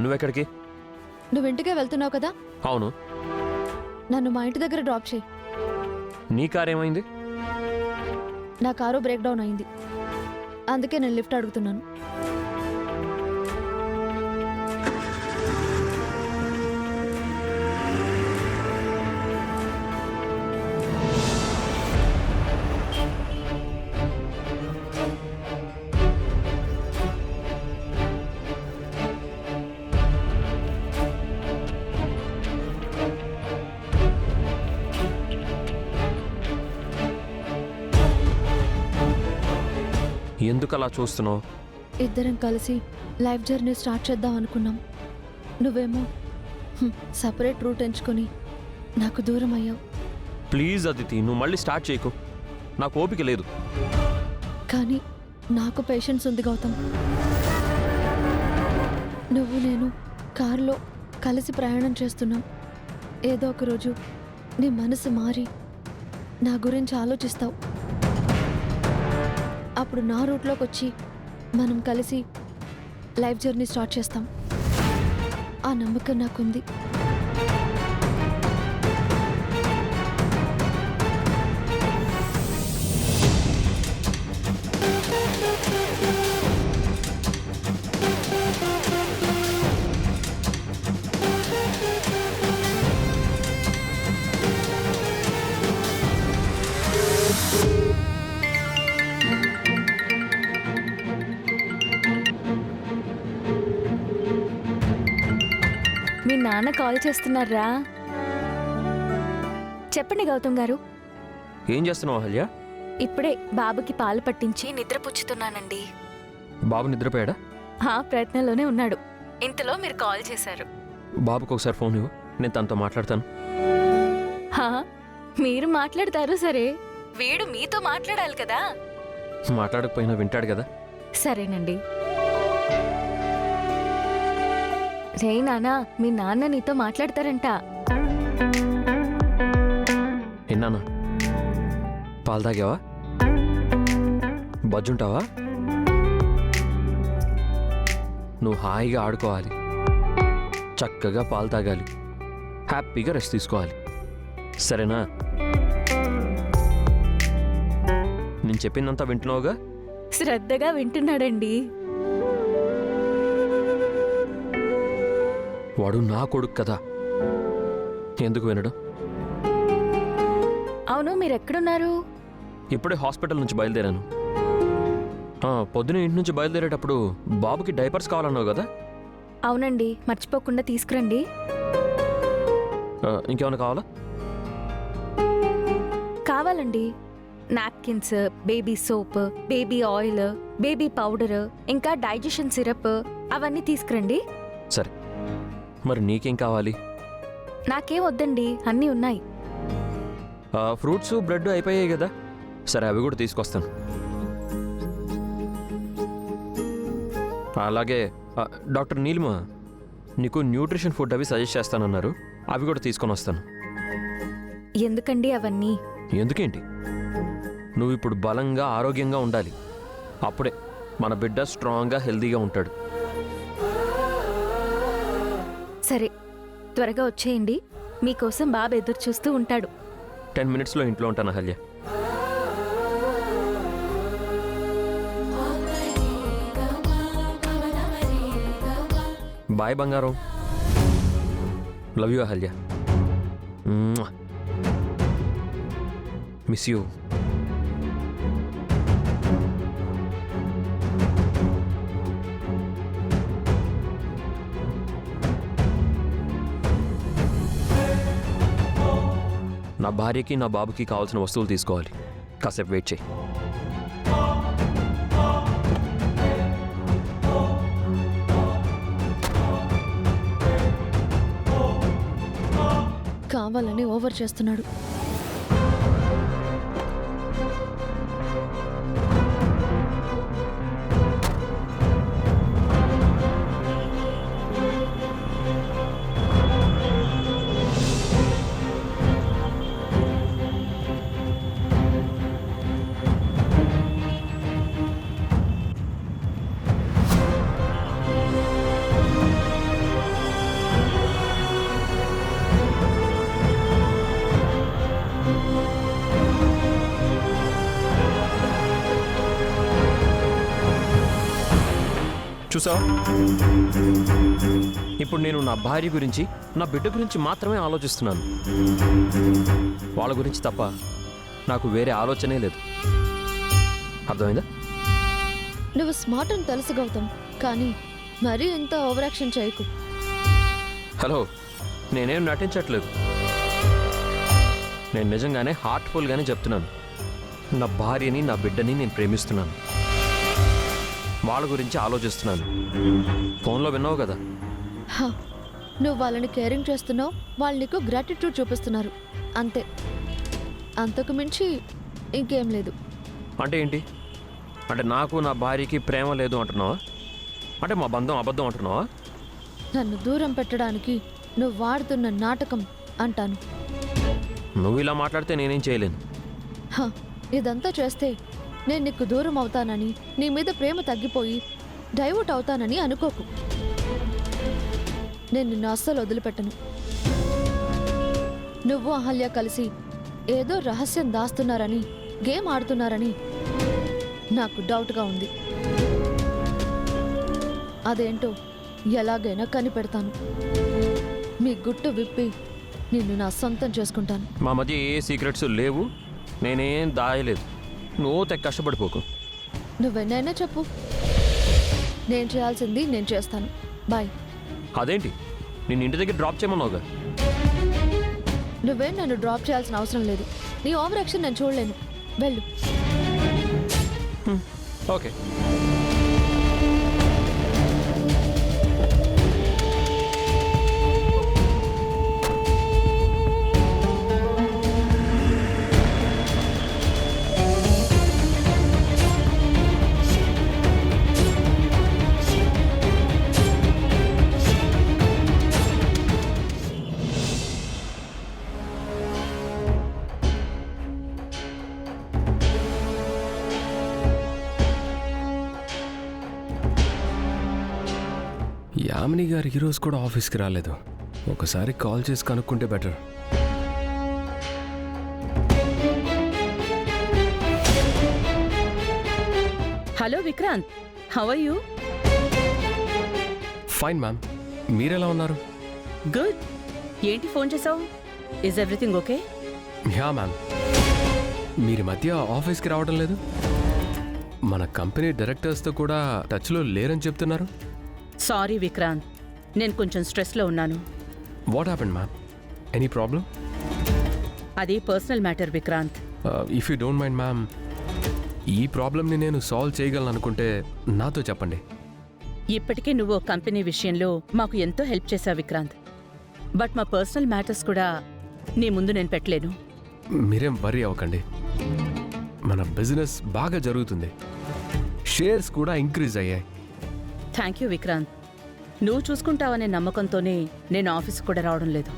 నువ్వెక్కడికి? నువ్వు ఇంటికే వెళ్తున్నావు కదా, అవును. నన్ను మా ఇంటి దగ్గర డ్రాప్ చేయి. నీ కార్ ఏమైంది? నా కారు బ్రేక్ డౌన్ అయింది, అందుకే నేను లిఫ్ట్ అడుగుతున్నాను. ఎందుకు అలా చూస్తున్నావు? ఇద్దరం కలిసి లైఫ్ జర్నీ స్టార్ట్ చేద్దాం అనుకున్నాం. నువ్వేమో సపరేట్ రూట్ ఎంచుకొని నాకు దూరం అయ్యావు. ప్లీజ్ అదితి, నువ్వు మళ్ళీ స్టార్ట్ చేయకు. నాకు ఓపిక లేదు. కానీ నాకు పేషెన్స్ ఉంది గౌతమ్. నువ్వు నేను కారులో కలిసి ప్రయాణం చేస్తున్నాం. ఏదో ఒక రోజు నీ మనసు మారి నా గురించి ఆలోచిస్తావు. అప్పుడు నా రూట్లోకి వచ్చి మనం కలిసి లైఫ్ జర్నీ స్టార్ట్ చేస్తాం. ఆ నమ్మకం నాకుంది. మీ నాన్న కాల్ చేస్తున్నారా? చెప్పండి గౌతమ్ గారు. ఏం చేస్తున్నావు అహల్య? ఇప్పుడే బాబుకి పాలు పట్టించి నిద్రపుచ్చుతున్నానండి. బాబు నిద్రపోయాడా? ఆ ప్రయత్నంలోనే ఉన్నాడు. ఇంతలో మీరు కాల్ చేశారు. బాబుకి ఒకసారి ఫోన్ ఇవ్వు, నేను తనతో మాట్లాడతాను. హా, మీరు మాట్లాడతారు సరే, వీడు మీతో మాట్లాడాలి కదా. మాట్లాడకపోయినా వింటాడు కదా. సరేనండి. రే నానా, మీ నాన్న నీతో మాట్లాడతారంట. విన్నానా? పాలు తాగావా? బజ్జుంటావా? నువ్వు హాయిగా ఆడుకోవాలి, చక్కగా పాలు తాగాలి, హ్యాపీగా రెస్ట్ తీసుకోవాలి. సరేనా? నేను చెప్పిందంతా వింటున్నావుగా? శ్రద్ధగా వింటున్నాడండి. వాడు నా కొడుకు కదా, ఎందుకు వినడం? అవును, మీరెక్కడున్నారు? ఇప్పుడే హాస్పిటల్ నుంచి బయలుదేరాను. పొద్దున ఇంటి నుంచి బయలుదేరేటప్పుడు బాబుకి డైపర్స్ కావాలన్నావు కదా? అవునండి, మర్చిపోకుండా తీసుకురండి. ఇంకేమైనా కావాలా? కావాలండి. Napkins, baby soap, baby oil, baby powder, ఇంకా డైజెషన్ సిరప్ అవన్నీ తీసుకురండి. సరే, మరి నీకేం కావాలి? నాకేం వద్దండి, అన్నీ ఉన్నాయి. ఫ్రూట్స్, బ్రెడ్ అయిపోయాయి కదా. సరే, అవి కూడా తీసుకొస్తాను. అలాగే డాక్టర్ నీలిమ నీకు న్యూట్రిషన్ ఫుడ్ అవి సజెస్ట్ చేస్తానన్నారు, అవి కూడా తీసుకొని వస్తాను. ఎందుకండి అవన్నీ? ఎందుకేంటి, నువ్వు ఇప్పుడు బలంగా ఆరోగ్యంగా ఉండాలి. అప్పుడే మన బిడ్డ స్ట్రాంగ్గా హెల్తీగా ఉంటాడు. సరే, త్వరగా వచ్చేయండి. మీకోసం బాబు ఎదురు చూస్తూ ఉంటాడు. 10 minutesలో ఇంట్లో ఉంటాను అహల్య. బాయ్ బంగారం. Love you Ahalya. Miss you. నా భార్యకి నా బాబుకి కావాల్సిన వస్తువులు తీసుకోవాలి. కాసేపు వెయిట్ చేయి. కావాలని ఓవర్ చేస్తున్నాడు. చూసావా, ఇప్పుడు నేను నా భార్య గురించి నా బిడ్డ గురించి మాత్రమే ఆలోచిస్తున్నాను. వాళ్ళ గురించి తప్ప నాకు వేరే ఆలోచనే లేదు. అర్థమైందా? నువ్వు స్మార్ట్ అని తెలుసు గౌతమ్, కానీ మరీ ఇంత ఓవర్ యాక్షన్ చేయకు. హలో, నేనేం నటించట్లేదు. నేను నిజంగానే హార్ట్ఫుల్గానే చెప్తున్నాను. నా భార్యని నా బిడ్డని నేను ప్రేమిస్తున్నాను. వాళ్ళ గురించి ఆలోచిస్తున్నాను. ఫోన్లో విన్నావు కదా. హ, నువ్వు వాళ్ళని కేరింగ్ చేస్తున్నావు, వాళ్ళు నీకు గ్రాటిట్యూడ్ చూపిస్తున్నారు, అంతే. అంతకు మించి ఇంకేం లేదు. అంటే ఏంటి? అంటే నాకు నా భార్యకి ప్రేమ లేదు అంటున్నావా? అంటే మా బంధం అబద్ధం అంటున్నావా? నన్ను దూరం పెట్టడానికి నువ్వు వాడుతున్న నాటకం అంటాను. నువ్వు ఇలా మాట్లాడితే నేనేం చేయలేను. హ, ఇదంతా చేస్తే నేను నీకు దూరం అవుతానని, నీ మీద ప్రేమ తగ్గిపోయి డైవర్ట్ అవుతానని అనుకోకు. నేను నిన్ను అస్సలు వదిలిపెట్టను. నువ్వు అహల్య కలిసి ఏదో రహస్యం దాస్తున్నారని, గేమ్ ఆడుతున్నారని నాకు డౌట్గా ఉంది. అదేంటో ఎలాగైనా కనిపెడతాను. మీ గుట్టు విప్పి నిన్ను నా సొంతం చేసుకుంటాను. మా మధ్య ఏ సీక్రెట్స్ లేవు, నేనేం దాయలేదు. నువ్వు తెగ కష్టపడిపోకు. నువ్వెన్నైనా చెప్పు, నేను చేయాల్సింది నేను చేస్తాను. బాయ్. అదేంటి, నేను ఇంటి దగ్గర డ్రాప్ చేయమన్నావుగా. నువ్వేం నన్ను డ్రాప్ చేయాల్సిన అవసరం లేదు. నీ ఓవర్ యాక్షన్ నేను చూడలేను. వెళ్ళు. ఓకే. యామిని గారు ఈరోజు కూడా ఆఫీస్కి రాలేదు. ఒకసారి కాల్ చేసి కనుక్కుంటే better. Hello Vikrant, how are you? Fine ma'am, మీరెలా ఉన్నారు? గుడ్. ఏంటి ఫోన్ చేసావు? Is everything okay? Yeah ma'am. మీరు ఈ మధ్య ఆఫీస్కి రావడం లేదు. మన కంపెనీ డైరెక్టర్స్తో కూడా టచ్లో లేరని చెప్తున్నారు. సారీ విక్రాంత్, నేను కొంచెం స్ట్రెస్లో ఉన్నాను. What happened ma'am? Any problem? అది personal matter Vikrant. If you don't mind ma'am, ఈ ప్రాబ్లమ్ని నేను సాల్వ్ చేయగలను అనుకుంటే నాతో చెప్పండి. ఇప్పటికే నువ్వు కంపెనీ విషయంలో మాకు ఎంతో హెల్ప్ చేశావు విక్రాంత్. బట్ మా పర్సనల్ మ్యాటర్స్ కూడా నీ ముందు నేను పెట్టలేను. మీరేం వరీ అవ్వకండి. మన బిజినెస్ బాగా జరుగుతుంది. షేర్స్ కూడా ఇంక్రీజ్ అయ్యాయి. Thank you Vikrant. నువ్వు చూసుకుంటావనే నమ్మకంతోనే నేను ఆఫీస్కి కూడా రావడం లేదు.